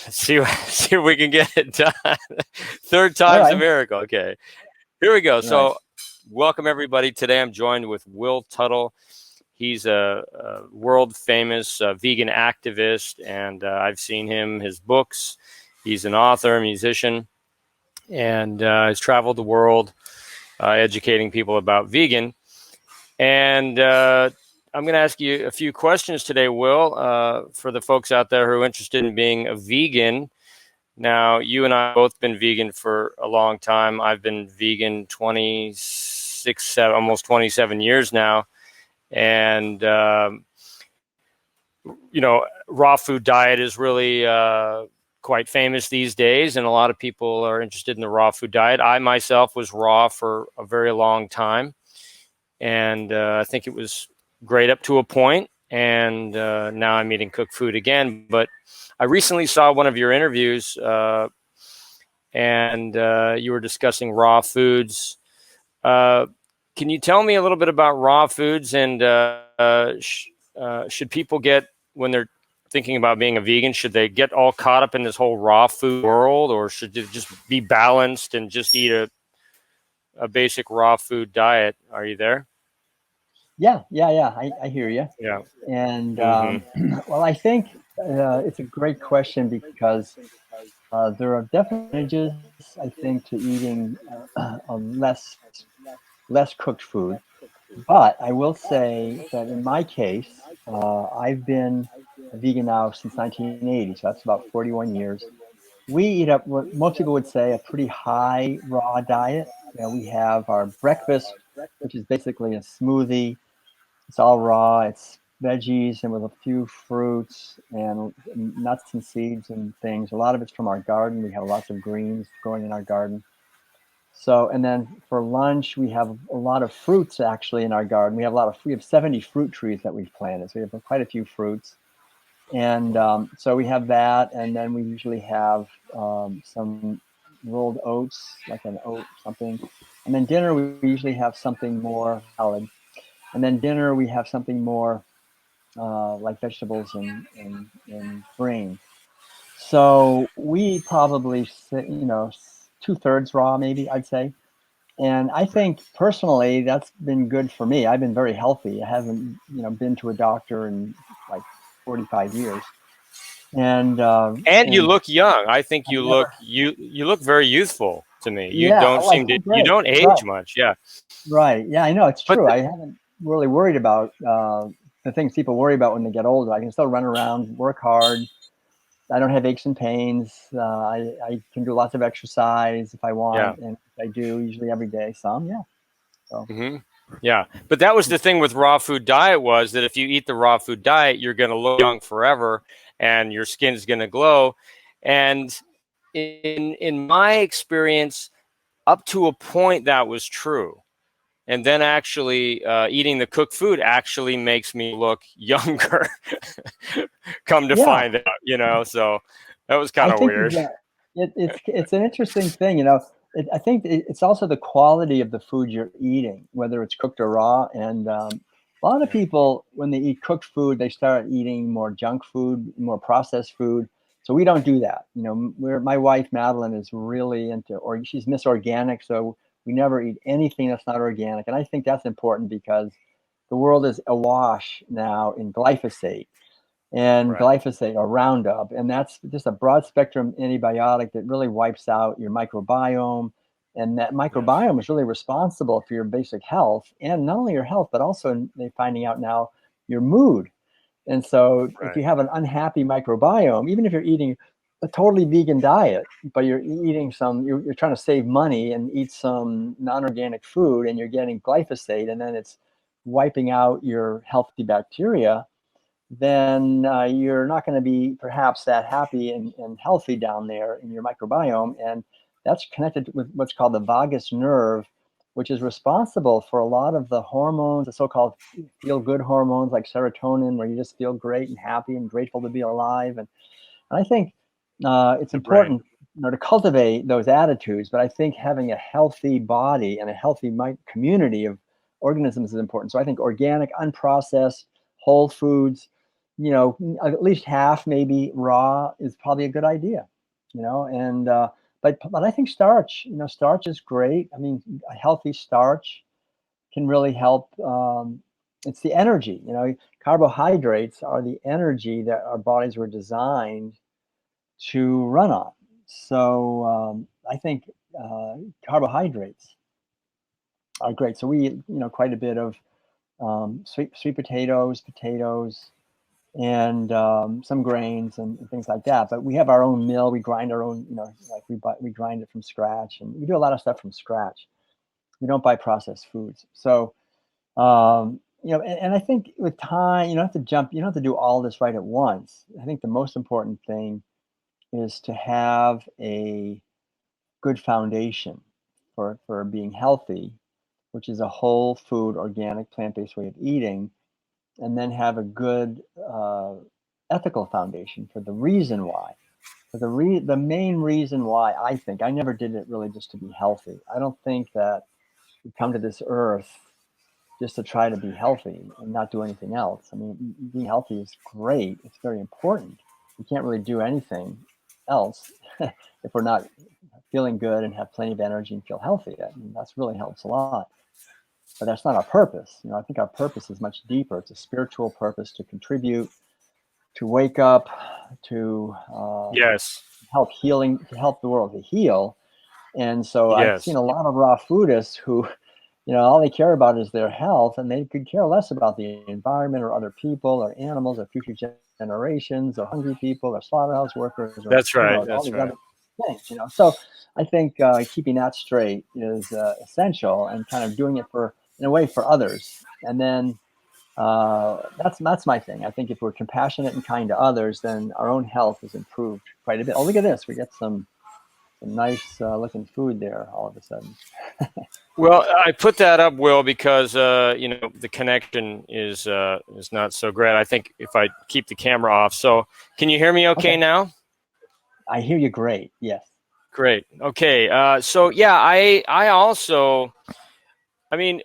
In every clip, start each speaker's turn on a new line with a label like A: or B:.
A: see if we can get it done. Third
B: All
A: time's a
B: right.
A: miracle. Okay, here we go.
B: Right.
A: So, welcome everybody. Today I'm joined with Will Tuttle. He's a world famous vegan activist, and I've seen his books. He's an author, musician, and has traveled the world educating people about vegan. And I'm going to ask you a few questions today, Will, for the folks out there who are interested in being a vegan. Now, you and I have both been vegan for a long time. I've been vegan 26, almost 27 years now. And, raw food diet is really quite famous these days. And a lot of people are interested in the raw food diet. I myself was raw for a very long time. And I think it was great up to a point. And now I'm eating cooked food again. But I recently saw one of your interviews, and you were discussing raw foods. Can you tell me a little bit about raw foods? And should people get, when they're thinking about being a vegan, should they get all caught up in this whole raw food world, or should it just be balanced and just eat a basic raw food diet? Are you there?
B: Yeah. I hear you.
A: Yeah.
B: And
A: Mm-hmm.
B: well, I think it's a great question because there are definite advantages, I think, to eating less cooked food. But I will say that in my case, I've been a vegan now since 1980, so that's about 41 years. We eat up what most people would say a pretty high raw diet. We have our breakfast, which is basically a smoothie. It's all raw. It's veggies and with a few fruits and nuts and seeds and things. A lot of it's from our garden. We have lots of greens growing in our garden. So, and then for lunch, we have a lot of fruits actually in our garden. We have 70 fruit trees that we've planted. So we have quite a few fruits. And so we have that. And then we usually have some rolled oats, like an oat something. And then dinner, we usually have something more salad. And then dinner, we have something more like vegetables and grains. So we probably, 2/3 raw, maybe I'd say. And I think personally, that's been good for me. I've been very healthy. I haven't, been to a doctor in like 45 years. And
A: And you
B: and
A: look young. I think
B: I
A: you look
B: never,
A: you look very youthful to me. You
B: yeah,
A: don't
B: oh, I
A: seem
B: feel
A: to you
B: great.
A: don't
B: Right,
A: age much. Yeah.
B: right. Yeah, I know it's
A: But
B: true. I haven't really worried about the things people worry about when they get older. I can still run around, work hard. I don't have aches and pains. I can do lots of exercise if I
A: yeah.
B: want, and I do usually every day. Some, yeah. So
A: Hmm. Yeah. But that was the thing with raw food diet, was that if you eat the raw food diet, you're going to look young forever and your skin is going to glow. And in my experience, up to a point that was true. And then actually eating the cooked food actually makes me look younger. Come to
B: yeah,
A: find out. So that was
B: I
A: kind of
B: think
A: weird.
B: it's an interesting thing. I think it's also the quality of the food you're eating, whether it's cooked or raw. And a lot of
A: Yeah.
B: people, when they eat cooked food, they start eating more junk food, more processed food. So we don't do that. My wife Madeline is really into, or she's Miss Organic, so we never eat anything that's not organic. And I think that's important because the world is awash now in glyphosate and
A: Right.
B: glyphosate or Roundup. And that's just a broad spectrum antibiotic that really wipes out your microbiome. And that
A: Yes.
B: microbiome is really responsible for your basic health, and not only your health, but also they're finding out now your mood. And so if
A: Right.
B: you have an unhappy microbiome, even if you're eating a totally vegan diet, but you're eating you're trying to save money and eat some non-organic food and you're getting glyphosate and then it's wiping out your healthy bacteria, then you're not going to be perhaps that happy and healthy down there in your microbiome. And that's connected with what's called the vagus nerve, which is responsible for a lot of the hormones, the so-called feel-good hormones like serotonin, where you just feel great and happy and grateful to be alive. And I think it's
A: The brain.
B: important to cultivate those attitudes, but I think having a healthy body and a healthy community of organisms is important. So I think organic, unprocessed, whole foods, you know, at least half maybe raw is probably a good idea, you know. And but I think starch, you know, starch is great. I mean, a healthy starch can really help. It's the energy, you know, carbohydrates are the energy that our bodies were designed to run on. So I think uh, carbohydrates are great. So we eat, you know, quite a bit of sweet potatoes, and some grains and things like that. But we have our own mill. We grind our own, you know, like we grind it from scratch, and we do a lot of stuff from scratch. We don't buy processed foods. So you know, and I think with time, you don't have to jump. You don't have to do all this right at once. I think the most important thing is to have a good foundation for being healthy, which is a whole food, organic, plant-based way of eating, and then have a good ethical foundation for the reason why. For the main reason why I think I never did it really just to be healthy. I don't think that we come to this earth just to try to be healthy and not do anything else. I mean, being healthy is great. It's very important. We can't really do anything else if we're not feeling good and have plenty of energy and feel healthy. I mean, that's really helps a lot. But that's not our purpose. You know, I think our purpose is much deeper. It's a spiritual purpose to contribute, to wake up, to
A: Yes.
B: help healing, to help the world to heal. And so I've seen
A: Yes.
B: a lot of raw foodists who, you know, all they care about is their health, and they could care less about the environment or other people or animals or future generations or hungry people or slaughterhouse workers or,
A: That's
B: who
A: right.
B: knows, all
A: That's
B: these
A: right.
B: other things, you know. So I think keeping that straight is essential, and kind of doing it for, in a way, for others. And then that's my thing. I think if we're compassionate and kind to others, then our own health is improved quite a bit. Oh, look at this. We get some nice looking food there all of a sudden.
A: Well, I put that up, Will, because you know, the connection is not so great. I think if I keep the camera off. So, can you hear me okay
B: Okay.
A: now?
B: I hear you great. Yes.
A: Great. Okay. So yeah, I also, I mean,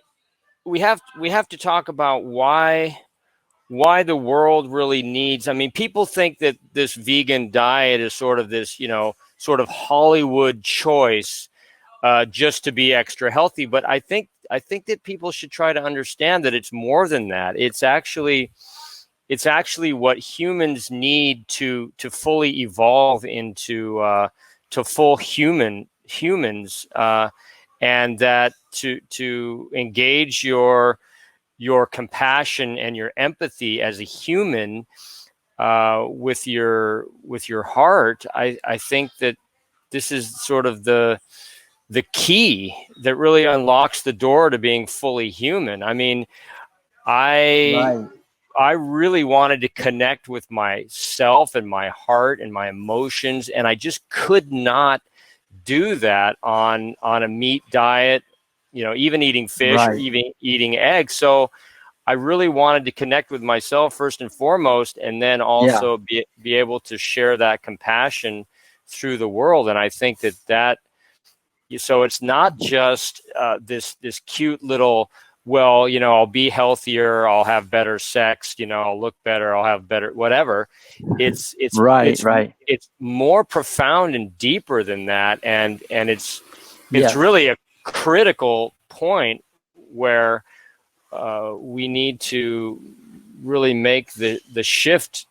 A: we have to talk about why the world really needs. I mean, people think that this vegan diet is sort of this, you know, sort of Hollywood choice just to be extra healthy. But I think that people should try to understand that it's more than that. It's actually what humans need to fully evolve into to full humans, and that to engage your compassion and your empathy as a human with your heart. I think that this is sort of the key that really unlocks the door to being fully human. I mean, I
B: Right.
A: I really wanted to connect with myself and my heart and my emotions, and I just could not do that on a meat diet. You know, even eating fish or
B: Right.
A: even eating eggs. So I really wanted to connect with myself first and foremost, and then
B: Yeah.
A: also be able to share that compassion through the world. And I think that so it's not just this cute little, well, you know, I'll be healthier, I'll have better sex, you know, I'll look better, I'll have better whatever. It's it's
B: Right.
A: it's
B: Right.
A: it's more profound and deeper than that, and it's
B: Yes.
A: really a critical point where we need to really make the shift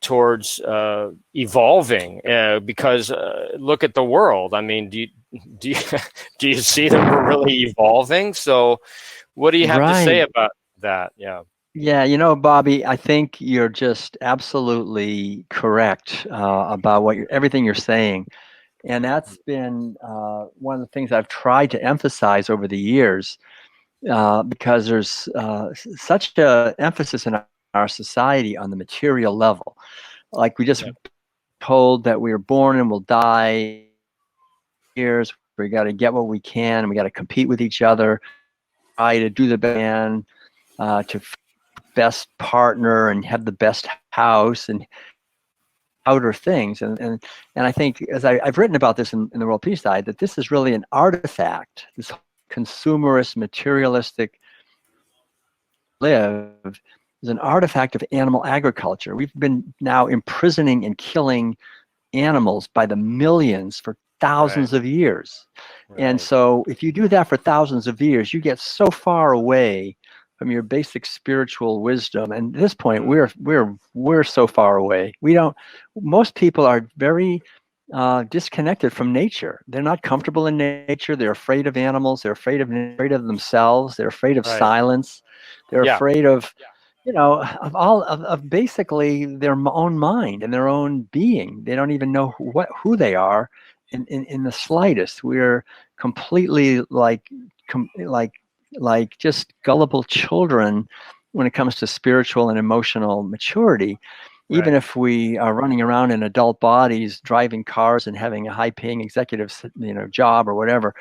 A: towards evolving, because look at the world. I mean, do you, do you see that we're really evolving? So, what do you have to say
B: Right.
A: about that? Yeah.
B: Yeah. You know, Bobby, I think you're just absolutely correct about everything you're saying. And that's been one of the things I've tried to emphasize over the years, because there's such an emphasis in our society on the material level. Like we just
A: Yeah.
B: told that we are born and will die years. We got to get what we can, and we got to compete with each other, try to do the best, to best partner and have the best house and outer things. And I think, as I've written about this in the World Peace Side, that this is really an artifact, this consumerist, materialistic live. is an artifact of animal agriculture. We've been now imprisoning and killing animals by the millions for thousands of years. And so if you do that for thousands of years, you get so far away from your basic spiritual wisdom. And at this point, we're so far away. We don't. Most people are very disconnected from nature. They're not comfortable in nature. They're afraid of animals. They're afraid of themselves. They're afraid of silence. They're afraid of, of all of basically their own mind and their own being. They don't even know who they are in the slightest. We're completely like just gullible children when it comes to spiritual and emotional maturity. Even if we are running around in adult bodies, driving cars and having a high-paying executive, job or whatever,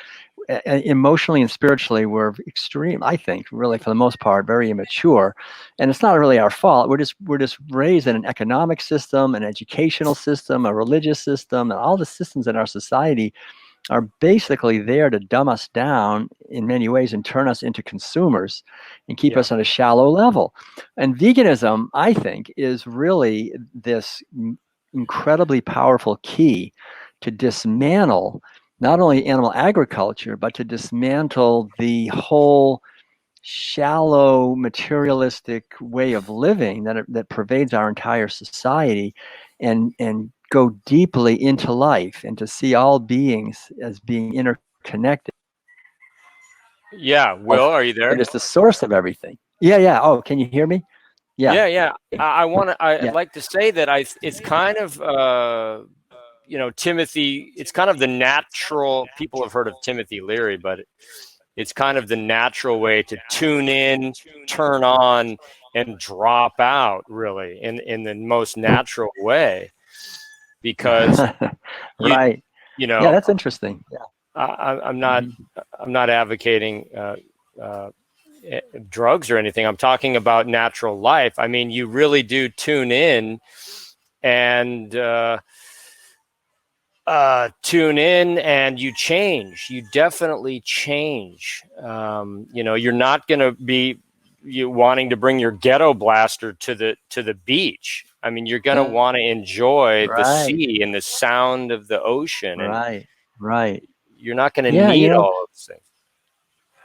B: emotionally and spiritually, we're extreme. I think, really, for the most part, very immature, and it's not really our fault. We're just raised in an economic system, an educational system, a religious system, and all the systems in our society are basically there to dumb us down in many ways and turn us into consumers and keep us on a shallow level. And veganism, I think, is really this incredibly powerful key to dismantle not only animal agriculture, but to dismantle the whole shallow materialistic way of living that pervades our entire society, and go deeply into life and to see all beings as being interconnected.
A: Yeah, Will, are you there?
B: It is the source of everything. Yeah. Oh, can you hear me?
A: Yeah. I'd like to say that it's kind of Timothy. It's kind of the natural. People have heard of Timothy Leary, but it's kind of the natural way to tune in, turn on, and drop out, really, in the most natural way, because
B: right. Yeah, that's interesting. Yeah.
A: I'm not advocating drugs or anything. I'm talking about natural life. I mean, you really do tune in and you change. You definitely change. You're not going to be wanting to bring your ghetto blaster to the beach. I mean, you're going to want to enjoy the sea and the sound of the ocean, and you're not going to need all of those things.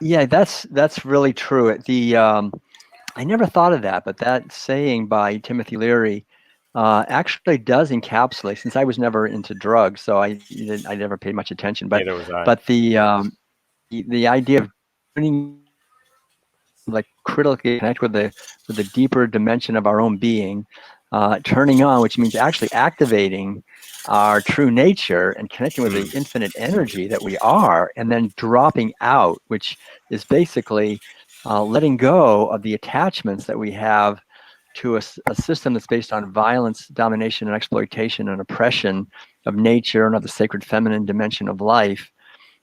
B: Yeah, that's really true. I never thought of that, but that saying by Timothy Leary actually does encapsulate. Since I was never into drugs, so I never paid much attention. But
A: Neither was I.
B: But the idea of tuning, like, critically connect with the deeper dimension of our own being, turning on, which means actually activating our true nature and connecting with the infinite energy that we are, and then dropping out, which is basically letting go of the attachments that we have to a system that's based on violence, domination, and exploitation and oppression of nature and of the sacred feminine dimension of life.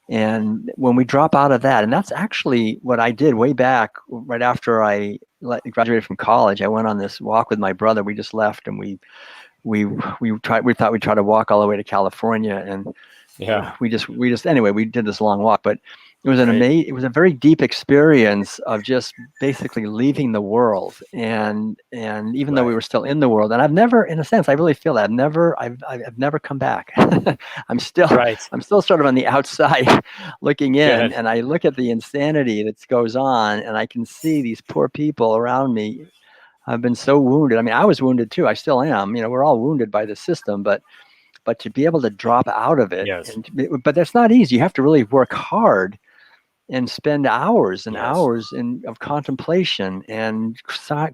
B: And when we drop out of that, and that's actually what I did way back, right after I graduated from college, I went on this walk with my brother. We just left, and we thought we'd try to walk all the way to California, and we just anyway, we did this long walk, but it was it was a very deep experience of just basically leaving the world, and even though we were still in the world, and I've never, in a sense, I really feel that I've never come back. I'm still sort of on the outside looking in, and I look at the insanity that goes on, and I can see these poor people around me. I've been so wounded. I mean, I was wounded too. I still am. We're all wounded by the system, but to be able to drop out of it, but that's not easy. You have to really work hard and spend hours and hours of contemplation and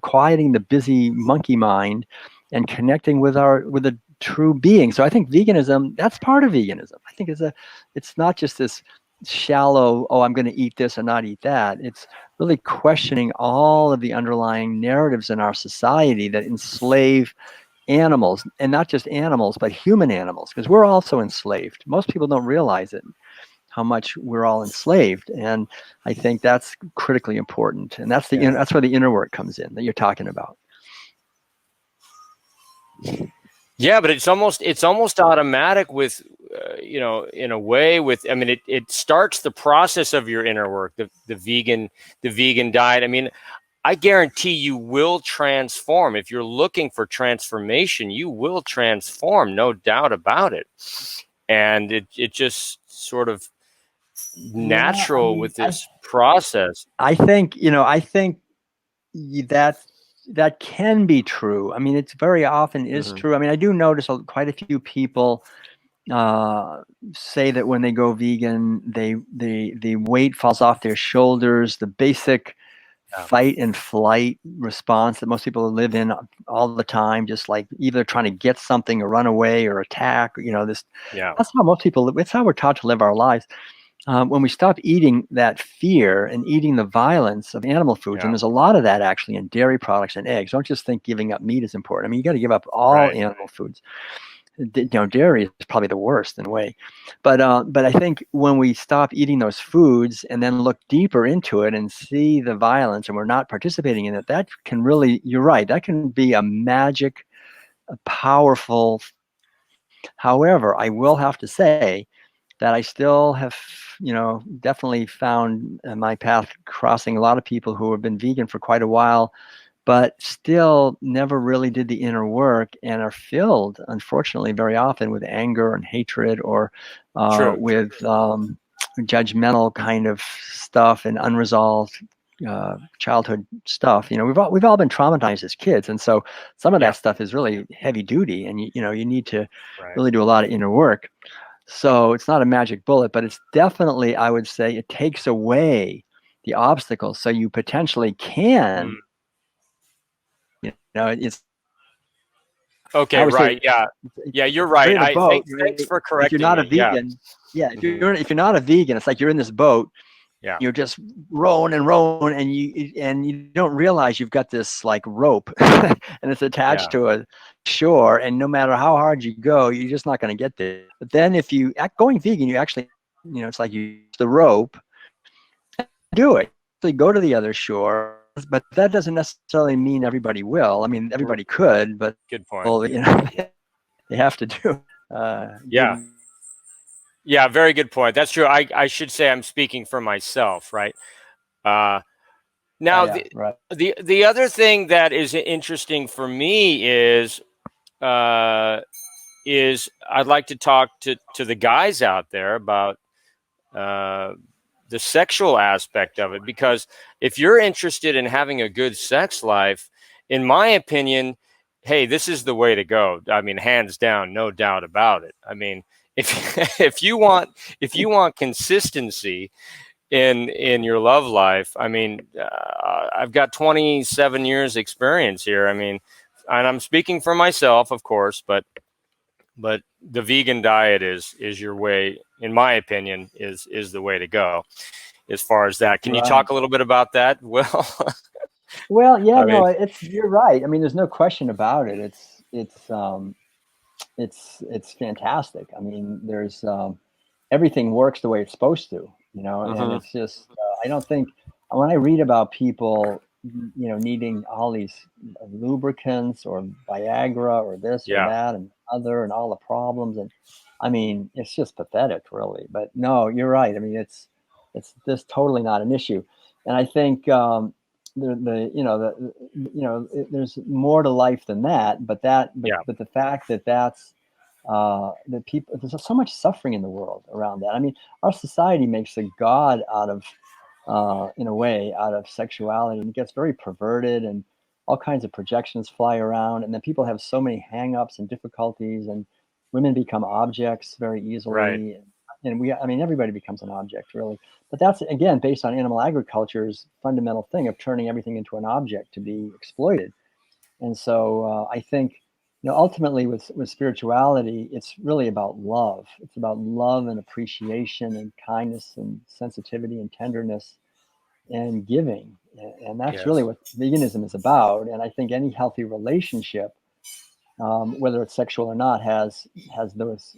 B: quieting the busy monkey mind and connecting with a true being. So I think veganism, that's part of veganism. I think it's not just this shallow, I'm going to eat this or not eat that. It's really questioning all of the underlying narratives in our society that enslave animals, and not just animals, but human animals, because we're also enslaved. Most people don't realize it, how much we're all enslaved, and I think that's critically important. And that's that's where the inner work comes in that you're talking about.
A: Yeah, but it's almost automatic with, in a way. With, I mean, it starts the process of your inner work, the vegan diet. I mean, I guarantee you will transform. If you're looking for transformation, you will transform, no doubt about it. And it just sort of
B: Yeah, I
A: natural
B: mean,
A: with this process.
B: I think, I think that that can be true. I mean, it's very often is
A: Mm-hmm.
B: true. I mean, I do notice quite a few people say that when they go vegan, the weight falls off their shoulders. The basic
A: Yeah.
B: fight and flight response that most people live in all the time, just like either trying to get something or run away or attack. This
A: Yeah.
B: that's how most people live. It's how we're taught to live our lives. When we stop eating that fear and eating the violence of animal foods, and
A: Yeah.
B: there's a lot of that actually in dairy products and eggs. Don't just think giving up meat is important. I mean, you got to give up all
A: Right.
B: animal foods. Dairy is probably the worst in a way, but I think when we stop eating those foods and then look deeper into it and see the violence, and we're not participating in it, that can really, you're right, that can be a magic, a powerful. However, I will have to say that I still have, definitely found my path crossing a lot of people who have been vegan for quite a while, but still never really did the inner work and are filled, unfortunately, very often with anger and hatred, or
A: True.
B: with judgmental kind of stuff and unresolved childhood stuff. We've all been traumatized as kids, and so some of
A: Yeah.
B: that stuff is really heavy duty, and you need to
A: Right.
B: really do a lot of inner work. So it's not a magic bullet, but it's definitely, I would say, it takes away the obstacles, so you potentially
A: Mm.
B: can. It's, I
A: Okay.
B: would say,
A: Right. Yeah.
B: it's
A: Yeah. You're
B: you're
A: right.
B: in a
A: I
B: boat,
A: thanks
B: right?
A: for
B: If you're
A: correcting
B: not a
A: me. Yeah.
B: vegan, yeah,
A: Hmm.
B: if you're not a vegan, it's like you're in this boat,
A: Yeah.
B: you're just rowing and rowing, and you don't realize you've got this like rope, and it's attached
A: Yeah.
B: to a shore, and no matter how hard you go, you're just not going to get there. But then if you act going vegan, you actually, it's like you use the rope, do it. So you go to the other shore, but that doesn't necessarily mean everybody will. I mean,
A: R-
B: everybody could, but
A: Good point.
B: well, they have to do
A: Yeah.
B: give.
A: Yeah. Very good point. That's true. I should say I'm speaking for myself, right? Uh,
B: Yeah,
A: Now,
B: yeah, right.
A: the other thing that is interesting for me uh, is I'd like to talk to the guys out there about uh, the sexual aspect of it, because if you're interested in having a good sex life, in my opinion, hey, this is the way to go. I mean, hands down, no doubt about it. I mean, if if you want consistency in your love life, I mean, I've got 27 years experience here. I mean, and I'm speaking for myself, of course, but the vegan diet is your way, in my opinion, is the way to go as far as that. Can you
B: Right.
A: talk a little bit about that? Well,
B: Well, yeah,
A: I mean,
B: no, you're right. I mean, there's no question about it. It's fantastic. I mean, there's everything works the way it's supposed to, and
A: mhm,
B: it's just I don't think when I read about people, needing all these lubricants or Viagra or this or
A: yeah,
B: that and other and all the problems, and I mean, it's just pathetic, really. But no, you're right. I mean, it's just totally not an issue, and I think there's more to life than that.
A: yeah,
B: But the fact that that people, there's so much suffering in the world around that. I mean, our society makes a god out of, in a way, out of sexuality, and it gets very perverted, and all kinds of projections fly around, and then people have so many hang-ups and difficulties, and women become objects very
A: right,
B: easily, and I mean, everybody becomes an object, really. But that's again based on animal agriculture's fundamental thing of turning everything into an object to be exploited. And so I think, ultimately with spirituality, it's really about love. It's about love and appreciation and kindness and sensitivity and tenderness and giving. And that's really
A: yes,
B: what veganism is about. And I think any healthy relationship, whether it's sexual or not, has those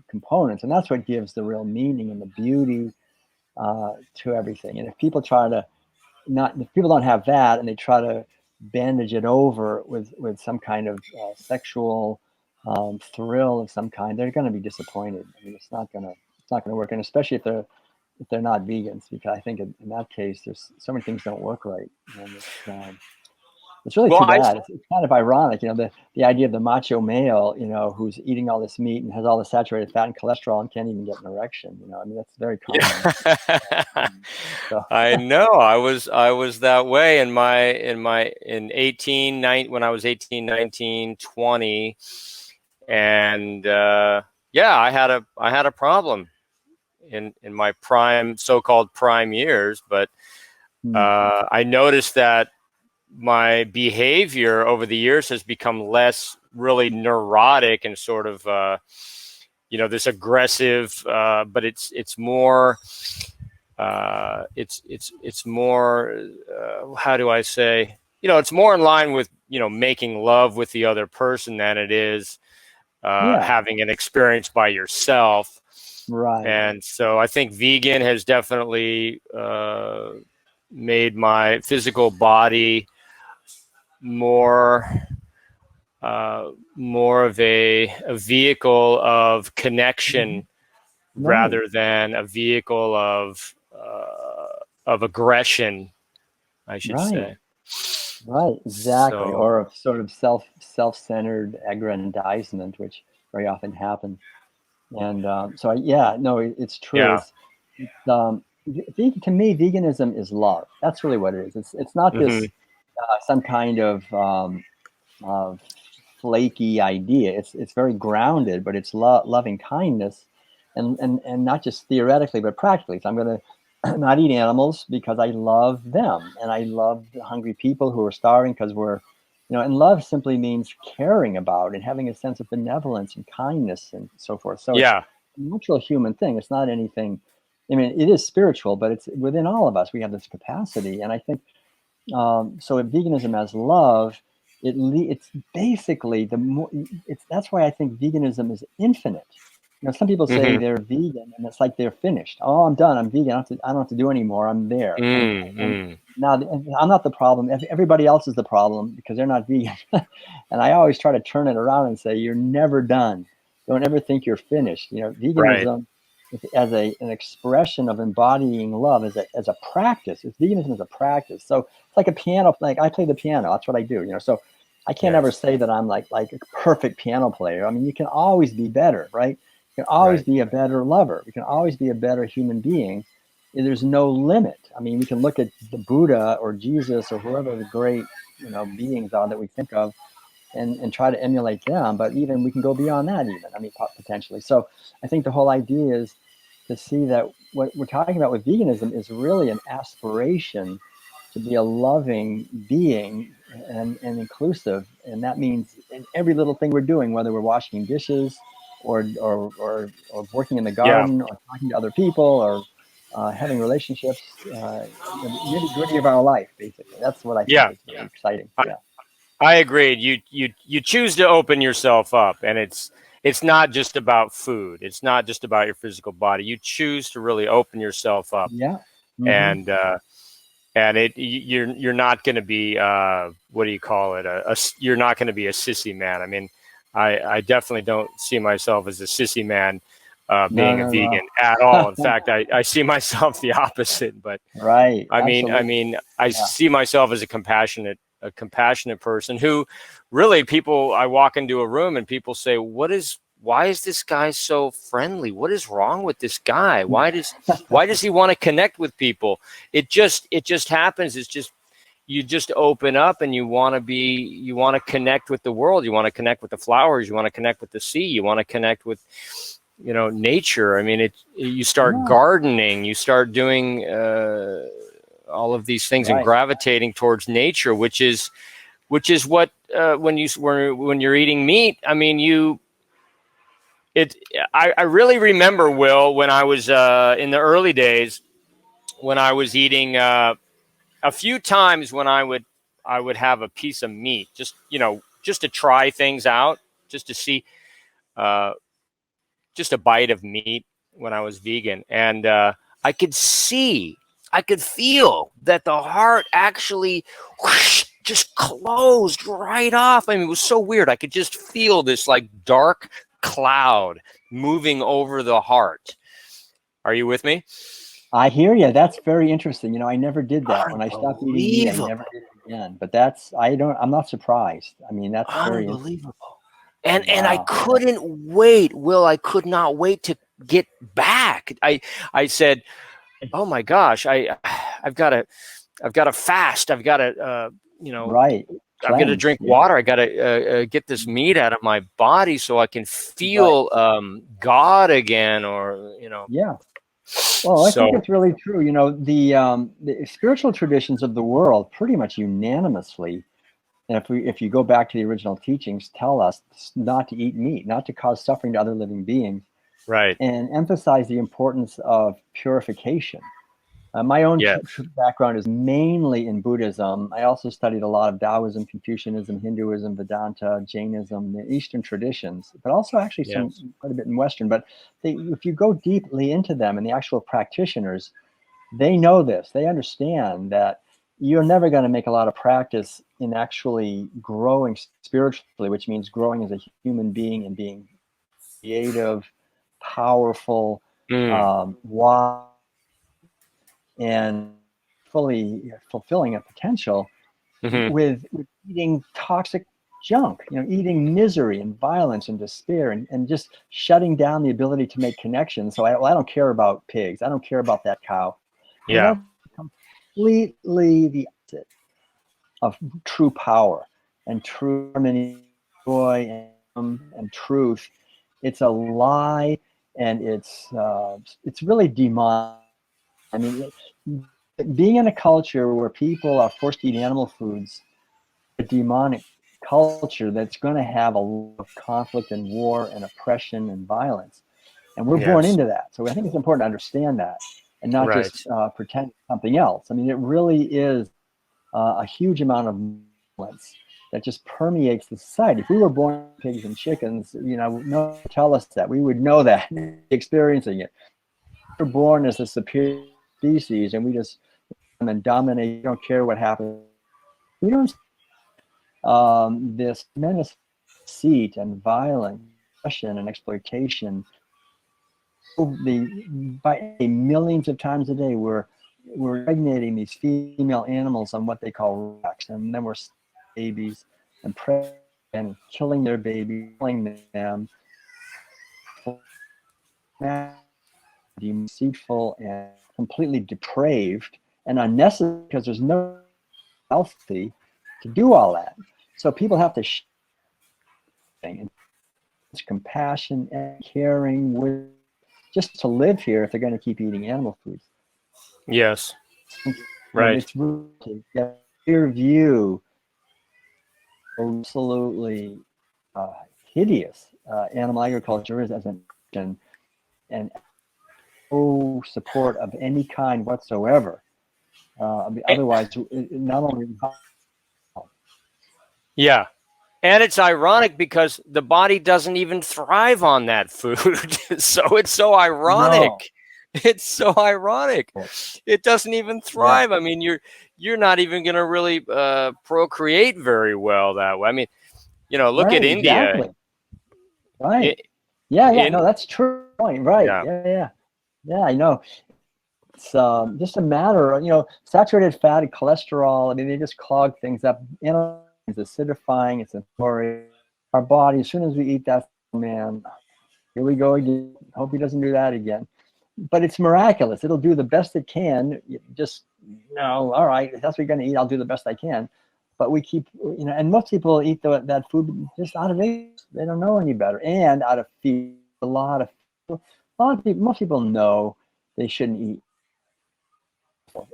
B: components. And that's what gives the real meaning and the beauty to everything. And if people try to not if people don't have that and they try to bandage it over with some kind of sexual thrill of some kind, they're going to be disappointed. I mean, it's not going to work, and especially if if they're not vegans, because I think in that case, there's so many things don't work right, and it's really
A: Well,
B: too bad. It's kind of ironic, the idea of the macho male, who's eating all this meat and has all the saturated fat and cholesterol and can't even get an erection. I mean, that's very common.
A: yeah.
B: So.
A: I know. I was that way in 19 when I was 18, 19, 20, and yeah, I had a problem in my so-called prime years, but I noticed that my behavior over the years has become less really neurotic and sort of this aggressive, but it's more it's more how do I say, it's more in line with making love with the other person than it is having an experience by yourself.
B: Right.
A: And so I think vegan has definitely made my physical body more of a vehicle of connection rather than a vehicle of aggression, I should say.
B: Right, exactly.
A: So,
B: Or of sort of self-centered aggrandizement, which very often happens. And no, it's true.
A: yeah.
B: To me, veganism is love. That's really what it is. It's not this some kind of flaky idea. It's very grounded, but it's loving kindness, and not just theoretically, but practically. So I'm going to not eat animals because I love them, and I love the hungry people who are starving because and love simply means caring about and having a sense of benevolence and kindness and so forth. So it's
A: Yeah.
B: a natural human thing. It's not anything. I mean, it is spiritual, but it's within all of us. We have this capacity, and I think so. In veganism as love, it's basically that's why I think veganism is infinite. Some people say they're vegan and it's like they're finished. Oh, I'm done. I'm vegan. I don't have to do anymore. I'm there. And now I'm not the problem. Everybody else is the problem because they're not vegan. And I always try to turn it around and say, you're never done. Don't ever think you're finished. Veganism as an expression of embodying love as a practice. Veganism is a practice. So it's like a piano. Like I play the piano. That's what I do. So I can't ever say that I'm like a perfect piano player. I mean, you can always be better, right? You can always be a better lover. You can always be a better human being. There's no limit. I mean, we can look at the Buddha or Jesus or whoever the great, beings are that we think of and try to emulate them. But even we can go beyond that even, I mean, potentially. So I think the whole idea is to see that what we're talking about with veganism is really an aspiration to be a loving being and inclusive. And that means in every little thing we're doing, whether we're washing dishes or working in the garden or talking to other people or having relationships, nitty gritty of our life, basically. That's what I think is very exciting.
A: I agreed. You choose to open yourself up, and it's not just about food. It's not just about your physical body. You choose to really open yourself up. And you're not going to be what do you call it? You're not going to be a sissy man. I mean, I definitely don't see myself as a sissy man being a vegan at all. In fact, I see myself the opposite. But I see myself as a compassionate person who really I walk into a room and people say, why is this guy so friendly? What is wrong with this guy? Why does he want to connect with people? It just happens. It's just, you just open up and you want to connect with the world. You want to connect with the flowers. You want to connect with the sea. You want to connect with, nature. I mean, you start gardening, you start doing all of these things and gravitating towards nature, which is what when you're eating meat. I mean, I really remember, Will, when I was in the early days when I was eating a few times when I would have a piece of meat just to try things out, just to see just a bite of meat when I was vegan. And I could feel that the heart actually just closed right off. I mean, it was so weird. I could just feel this like dark cloud moving over the heart. Are you with me?
B: I hear you. That's very interesting. You know, I never did that. When I stopped eating meat, I never
C: Unbelievable.
B: did it again. But that's, I'm not surprised. I mean, that's very interesting.
C: Unbelievable. And I
B: Wow.
C: couldn't wait, Will. I could not wait to get back. I said, "Oh my gosh, I've got to fast. I've got to
B: Right.
C: I've got to
B: Cleanse.
C: drink
B: Yeah.
C: water. I got to get this meat out of my body so I can
B: Right.
C: feel God again, or
B: Yeah. Well, I think
C: So
B: it's really true. You know, the spiritual traditions of the world pretty much unanimously, and if you go back to the original teachings, tell us not to eat meat, not to cause suffering to other living beings,
C: right.
B: and emphasize the importance of purification. My own
C: Yes.
B: background is mainly in Buddhism. I also studied a lot of Taoism, Confucianism, Hinduism, Vedanta, Jainism, the Eastern traditions, but also actually some
C: Yes.
B: quite a bit in Western. But if you go deeply into them and the actual practitioners, they know this. They understand that you're never going to make a lot of practice in actually growing spiritually, which means growing as a human being and being creative, powerful,
C: Mm.
B: wise, and fully fulfilling a potential
C: Hmm.
B: with eating toxic junk, you know, eating misery and violence and despair, and just shutting down the ability to make connections. So I don't care about pigs. I don't care about that cow. I mean,
C: Yeah.
B: that's completely the opposite of true power and true harmony, joy, and truth. It's a lie, and it's really demonic. I mean, being in a culture where people are forced to eat animal foods, a demonic culture that's going to have a lot of conflict and war and oppression and violence. And we're born
C: Yes.
B: into that. So I think it's important to understand that and not
C: Right.
B: just pretend something else. I mean, it really is a huge amount of violence that just permeates the society. If we were born pigs and chickens, you know, no one would tell us that. We would know that, experiencing it. We're born as a superior species, and we just and dominate. You don't care what happens. We don't this tremendous deceit and violence, oppression and exploitation. By millions of times a day, we're impregnating these female animals on what they call racks, and then we're babies and and killing their babies, killing them, deceitful and completely depraved and unnecessary because there's no healthy to do all that. So people have to and compassion and caring with just to live here if they're going to keep eating animal foods.
C: Yes.
B: You know,
C: Right.
B: it's really to get a clear view, absolutely hideous animal agriculture is as an option, and no support of any kind whatsoever.
C: Eh,
B: Otherwise, not only
C: Yeah. And it's ironic because the body doesn't even thrive on that food. So it's so
B: no,
C: ironic. It's so ironic. It doesn't even
B: yeah,
C: thrive. I mean, you're not even going to really procreate very well that way. I mean, look at
B: right,
C: India.
B: exactly, right,
C: I-
B: yeah, yeah,
C: In
B: no, that's true point, right,
C: Yeah.
B: yeah, yeah, yeah, I know. It's just a matter of, you know, saturated fat and cholesterol. I mean, they just clog things up. It's acidifying. It's inflammatory. Our body, as soon as we eat that, man, here we go again. Hope he doesn't do that again. But it's miraculous. It'll do the best it can. Just, all right, if that's what you're going to eat, I'll do the best I can. But we keep, you know, and most people eat that food just out of ignorance. They don't know any better. And out of fear, a lot of people, most people know they shouldn't eat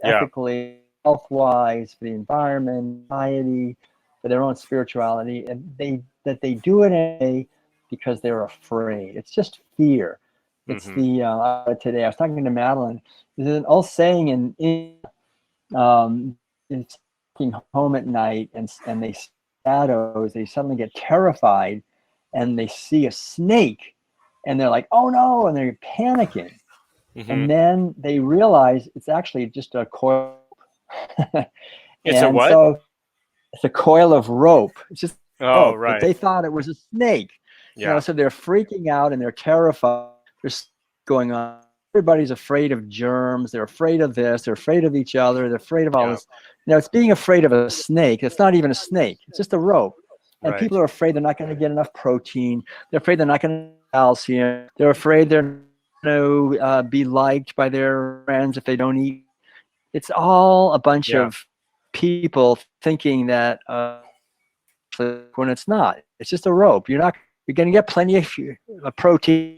C: Yeah.
B: ethically, health wise, for the environment, society, for their own spirituality, and they do it anyway because they're afraid. It's just fear. It's
C: Hmm.
B: the today I was talking to Madeline. There's an old saying it's walking home at night and they see shadows. They suddenly get terrified, and they see a snake, and they're like, "Oh no!" and they're panicking,
C: Hmm.
B: and then they realize it's actually just a coil.
C: It's a
B: And
C: what?
B: so it's a coil of rope. It's just
C: Oh,
B: rope, but
C: right.
B: they thought it was a snake. You know,
C: Yeah.
B: so they're freaking out and they're terrified. There's going on. everybody's afraid of germs. They're afraid of this. They're afraid of each other. They're afraid of all
A: Yeah.
B: this. It's being afraid of a snake. It's not even a snake. It's just a rope. And
A: Right.
B: people are afraid they're not going to get enough protein. They're afraid they're not going to get calcium. They're afraid they're going to be liked by their friends if they don't eat. It's all a bunch
A: Yeah.
B: of people thinking that when it's not. It's just a rope. You're going to get plenty of protein.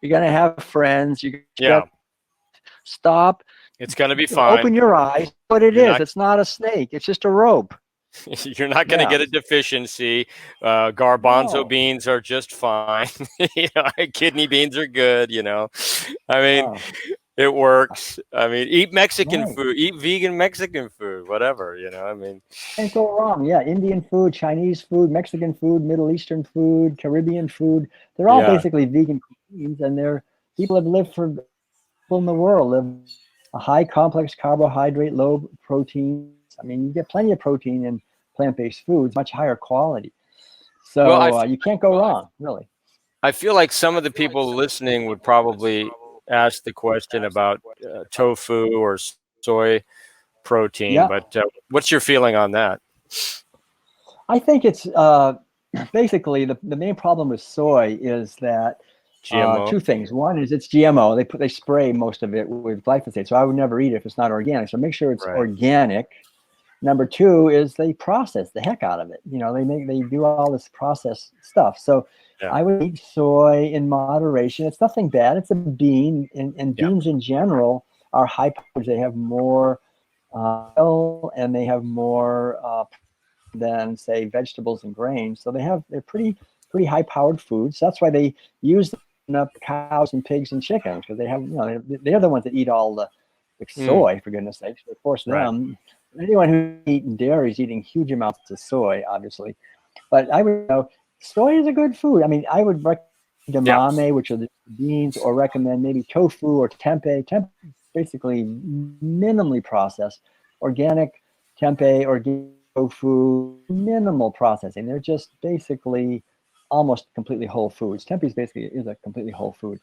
B: You're going to have friends.
A: Yeah.
B: Stop.
A: It's going to be fine.
B: Open your eyes. What it
A: You're
B: is.
A: not-
B: It's not a snake. It's just a rope.
A: You're not going to get a deficiency. Garbanzo beans are just fine. Kidney beans are good. I mean, it works. I mean, eat Mexican food, eat vegan Mexican food, whatever. I mean,
B: can't go wrong. Yeah, Indian food, Chinese food, Mexican food, Middle Eastern food, Caribbean food. They're all basically vegan cuisines, and people have lived for people in the world live a high complex carbohydrate, low protein. I mean, you get plenty of protein in plant-based foods, much higher quality. So you can't go wrong, really.
A: I feel like some of the people listening would probably ask the question about tofu or soy protein, but what's your feeling on that?
B: I think it's basically the main problem with soy is that two things. One is it's GMO. They spray most of it with glyphosate, so I would never eat it if it's not organic. So make sure it's organic. Number two is they process the heck out of it. They do all this processed stuff. So I would eat soy in moderation. It's nothing bad. It's a bean, and beans in general are high powered. They have more oil and they have more than say vegetables and grains. So they're pretty high powered foods. That's why they use them up cows and pigs and chickens, because they have they're the ones that eat all the soy, for goodness sakes. They force them. Anyone who's eating dairy is eating huge amounts of soy, obviously. But I would soy is a good food. I mean, I would recommend edamame, which are the beans, or recommend maybe tofu or tempeh. Tempeh is basically minimally processed. Organic tempeh, organic tofu, minimal processing. They're just basically almost completely whole foods. Tempeh is a completely whole food.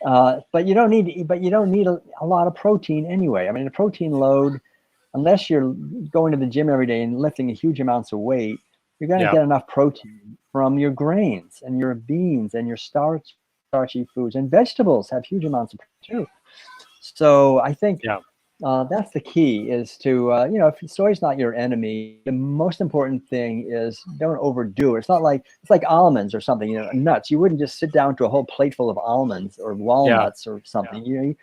B: But you don't need a lot of protein anyway. I mean, the protein load, unless you're going to the gym every day and lifting huge amounts of weight, you're going to get enough protein from your grains and your beans and your starchy foods, and vegetables have huge amounts of protein too. So I think that's the key, is to if soy's not your enemy, the most important thing is don't overdo it. It's like almonds or something, nuts. You wouldn't just sit down to a whole plate full of almonds or walnuts or something.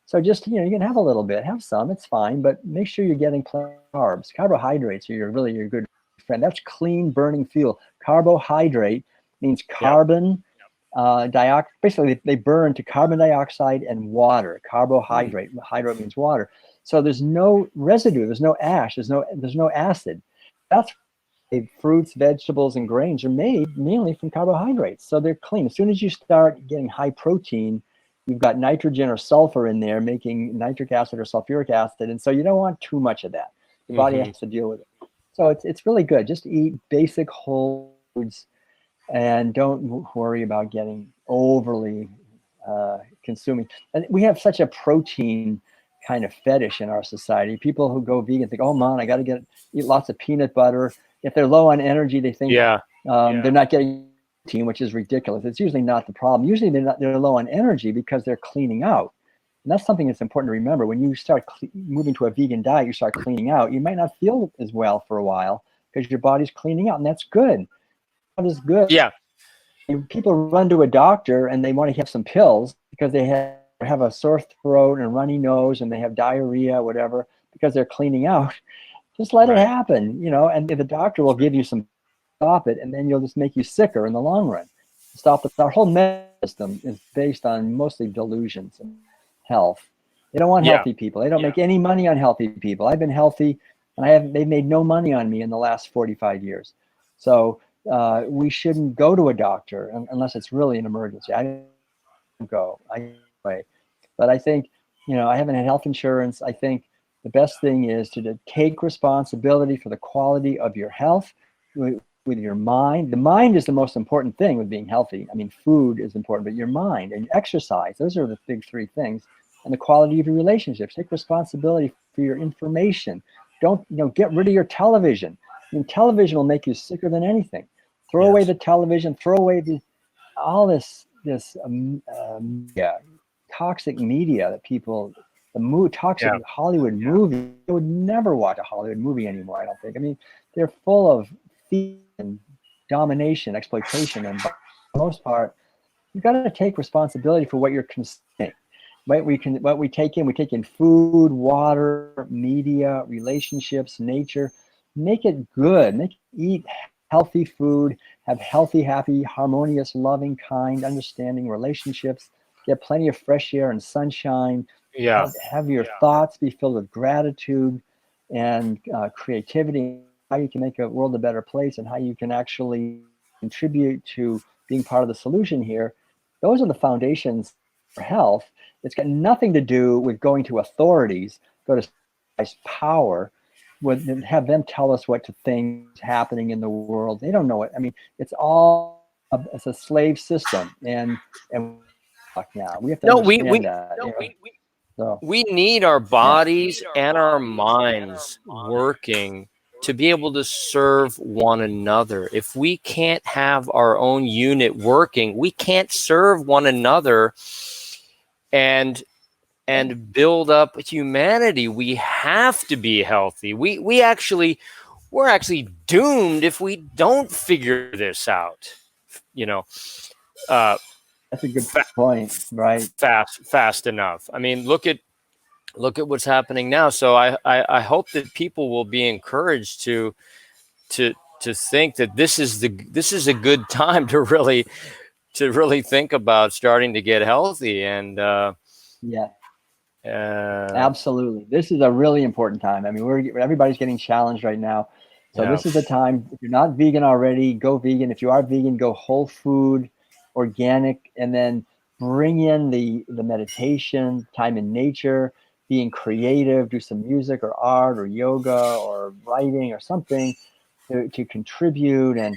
B: So just you can have a little bit, have some, it's fine, but make sure you're getting plenty of carbs. Carbohydrates are your good friend. That's clean burning fuel. Carbohydrate means carbon dioxide. Basically, they burn to carbon dioxide and water. Carbohydrate. Hydrate means water. So there's no residue. There's no ash. There's no acid. That's why fruits, vegetables, and grains are made mainly from carbohydrates. So they're clean. As soon as you start getting high protein, you've got nitrogen or sulfur in there, making nitric acid or sulfuric acid, and so you don't want too much of that. The body has to deal with it. So it's really good. Just eat basic whole foods, and don't worry about getting overly consuming. And we have such a protein kind of fetish in our society. People who go vegan think, oh man, I got to eat lots of peanut butter. If they're low on energy, they think they're not getting protein, which is ridiculous. It's usually not the problem. Usually they're low on energy because they're cleaning out. And that's something that's important to remember. When you start moving to a vegan diet, you start cleaning out. You might not feel as well for a while because your body's cleaning out, and that's good. That is good.
A: Yeah.
B: People run to a doctor and they want to have some pills because they have a sore throat and a runny nose and they have diarrhea, whatever, because they're cleaning out. Just let it happen, and the doctor will give you some stop it, and then you'll just make you sicker in the long run. Our whole medical system is based on mostly delusions and health. They don't want healthy people. They don't make any money on healthy people. I've been healthy, and they've made no money on me in the last 45 years. So we shouldn't go to a doctor unless it's really an emergency. I don't go. But I think, I haven't had health insurance. I think the best thing is to take responsibility for the quality of your health. with your mind. The mind is the most important thing with being healthy. I mean, food is important, but your mind and exercise, those are the big three things. And the quality of your relationships. Take responsibility for your information. Don't, get rid of your television. I mean, television will make you sicker than anything. Throw away the television, throw away all this toxic media that people, toxic Hollywood movies. I would never watch a Hollywood movie anymore, I don't think. I mean, they're full of fear and domination, exploitation, and for the most part, you've got to take responsibility for what you're consuming. What we take in food, water, media, relationships, nature. Make it good. Eat healthy food, have healthy, happy, harmonious, loving, kind, understanding relationships. Get plenty of fresh air and sunshine. Have your thoughts be filled with gratitude and creativity. How you can make a world a better place and how you can actually contribute to being part of the solution here. Those are the foundations for health. It's got nothing to do with going to authorities, go to power, have them tell us what to think is happening in the world. They don't know it. I mean, it's a slave system, and now we have to understand that.
C: We need our bodies and our minds working to be able to serve one another. If we can't have our own unit working, we can't serve one another and build up humanity. We have to be healthy. We're actually doomed if we don't figure this out.
B: That's a good point, right?
C: Fast enough. I mean, look at what's happening now. So I hope that people will be encouraged to think that this is a good time to really think about starting to get healthy. And
B: absolutely, this is a really important time. I mean, everybody's getting challenged right now, so this is the time. If you're not vegan already, go vegan. If you are vegan, go whole food, organic, and then bring in the meditation, time in nature, being creative, do some music or art or yoga or writing or something to contribute and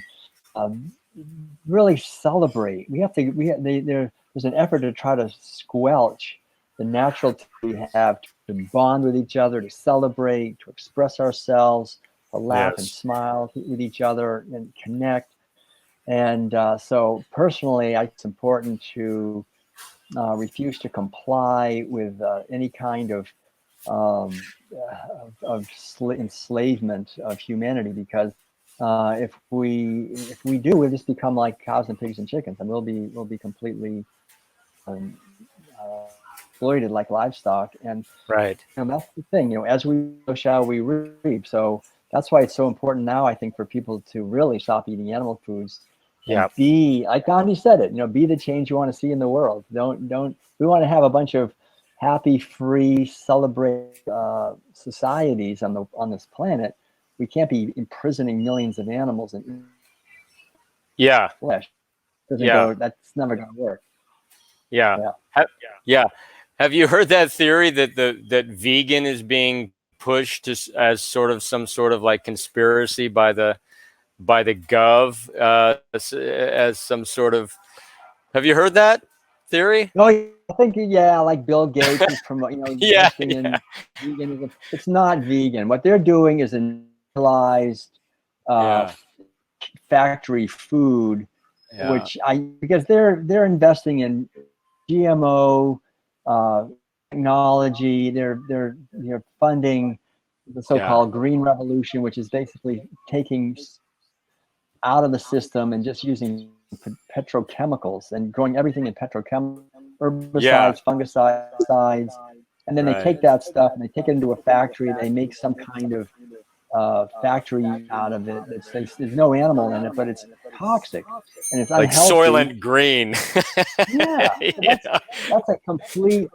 B: really celebrate. There's an effort to try to squelch the natural we have to bond with each other, to celebrate, to express ourselves, to laugh and smile with each other and connect. And so personally, it's important to refuse to comply with any kind of enslavement of humanity, because if we do, we'll just become like cows and pigs and chickens, and we'll be completely exploited like livestock. And that's the thing. As we sow, shall we reap. So that's why it's so important now, I think, for people to really stop eating animal foods. And be, like Gandhi said it, be the change you want to see in the world. We want to have a bunch of happy, free, celebrate societies on this planet. We can't be imprisoning millions of animals in flesh. That's never going to work.
A: Have you heard that theory that vegan is being pushed as some sort of like conspiracy by the gov as some sort of? Have you heard that theory?
B: Oh, I think like Bill Gates is promoting, investing in veganism. It's not vegan. What they're doing is industrialized factory food, because they're investing in GMO technology. They're funding the so-called green revolution, which is basically taking out of the system and just using petrochemicals and growing everything in petrochemicals, herbicides, fungicides, and then they take that stuff and they take it into a factory. They make some kind of factory out of it. There's no animal in it, but it's toxic and it's unhealthy.
A: Like Soylent Green.
B: That's a complete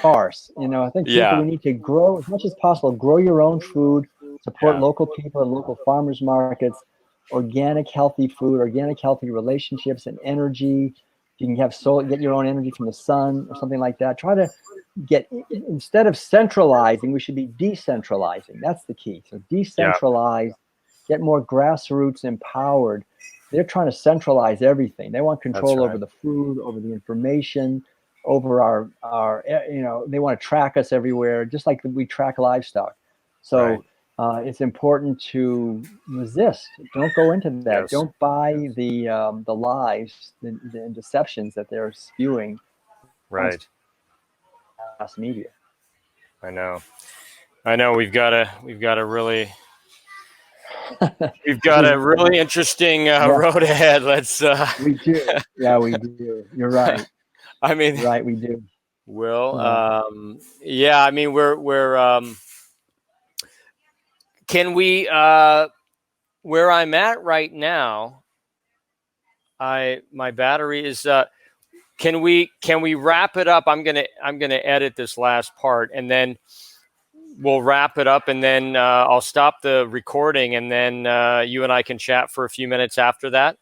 B: farce. I think we need to grow as much as possible. Grow your own food. Support local people and local farmers markets. Organic, healthy food, organic, healthy relationships and energy. You can get your own energy from the sun or something like that. Try to instead of centralizing, we should be decentralizing. That's the key. So decentralize get more grassroots empowered. They're trying to centralize everything. They want control over the food, over the information, over our they want to track us everywhere, just like we track livestock. So it's important to resist. Don't go into that.
A: Yes.
B: Don't buy the lies, the deceptions that they're spewing.
A: Right.
B: Mass media.
A: I know. We've got a really interesting road ahead. Let's.
B: We do. Yeah, we do. You're right.
A: I mean,
B: right, we do.
A: Will. Yeah. I mean, we're. Can we? Where I'm at right now, my battery is. Can we wrap it up? I'm gonna edit this last part, and then we'll wrap it up, and then I'll stop the recording, and then you and I can chat for a few minutes after that.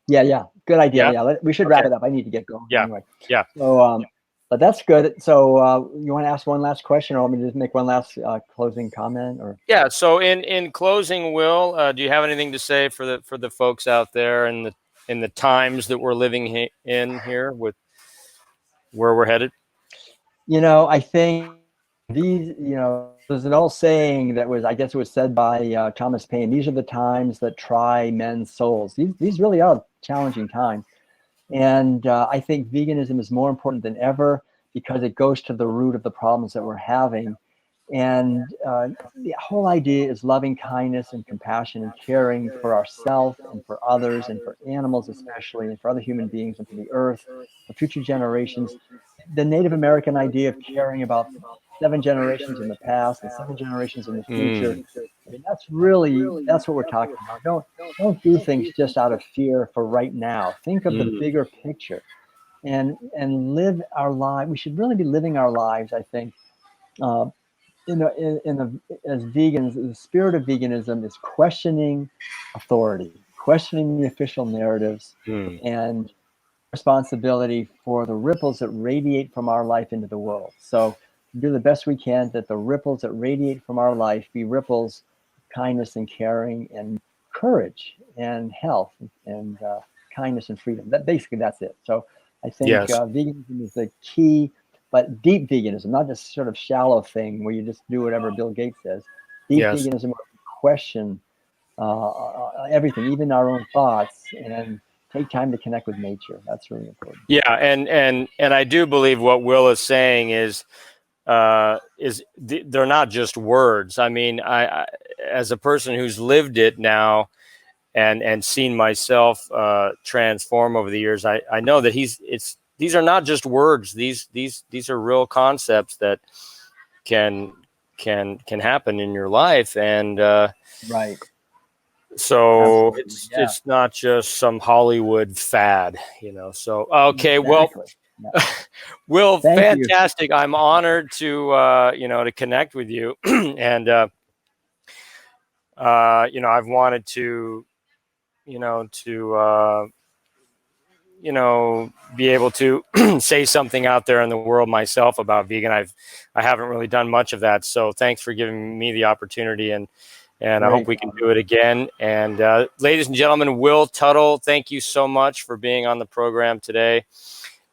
B: Yeah. Good idea. Yeah, we should wrap it up. I need to get going anyway.
A: Yeah.
B: So, but that's good. So, you want to ask one last question, or want me to just make one last closing comment? Or
A: yeah. So, in closing, Will, do you have anything to say for the folks out there in the times that we're living in here with where we're headed?
B: I think there's an old saying that was, I guess it was said by Thomas Paine. These are the times that try men's souls. These really are challenging times. And I think veganism is more important than ever because it goes to the root of the problems that we're having. And the whole idea is loving kindness and compassion and caring for ourselves and for others and for animals especially, and for other human beings and for the earth, for future generations. The Native American idea of caring about 7 generations in the past and 7 generations in the future. I mean, that's what we're talking about. Don't do things just out of fear for right now. Think of the bigger picture and live our lives. We should really be living our lives, I think. As vegans, the spirit of veganism is questioning authority, questioning the official narratives, and responsibility for the ripples that radiate from our life into the world. So do the best we can that the ripples that radiate from our life be ripples of kindness and caring and courage and health and kindness and freedom. That's it. So I think veganism is the key, but deep veganism, not just sort of shallow thing where you just do whatever Bill Gates says. Deep veganism where we question everything, even our own thoughts, and take time to connect with nature. That's really important.
A: Yeah, and I do believe what Will is saying is they're not just words. I mean, I as a person who's lived it now and seen myself transform over the years, I know that these are not just words. These are real concepts that can happen in your life, and
B: right.
A: So it's not just some Hollywood fad, So okay,
B: exactly.
A: Will, fantastic. I'm honored to to connect with you, and I've wanted to be able to say something out there in the world myself about vegan. I haven't really done much of that, so thanks for giving me the opportunity, and I hope we can do it again. And ladies and gentlemen, Will Tuttle, thank you so much for being on the program today.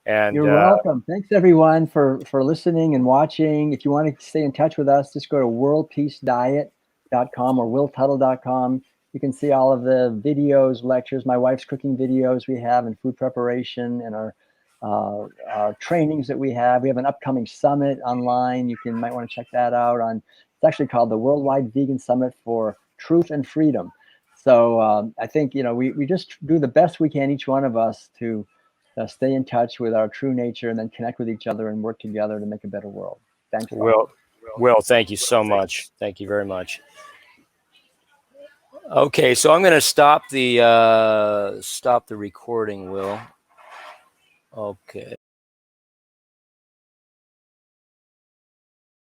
A: And
B: you're welcome. Thanks everyone for listening and watching. If you want to stay in touch with us, just go to worldpeacediet.com or willtuttle.com. You can see all of the videos, lectures, my wife's cooking videos we have, and food preparation, and our trainings that we have. We have an upcoming summit online. You might want to check that out it's actually called the Worldwide Vegan Summit for Truth and Freedom. So I think, we just do the best we can, each one of us, to stay in touch with our true nature and then connect with each other and work together to make a better world. Thanks.
A: Will, thank you so much. Thank you very much. Okay, so I'm going to stop the recording, Will. Okay.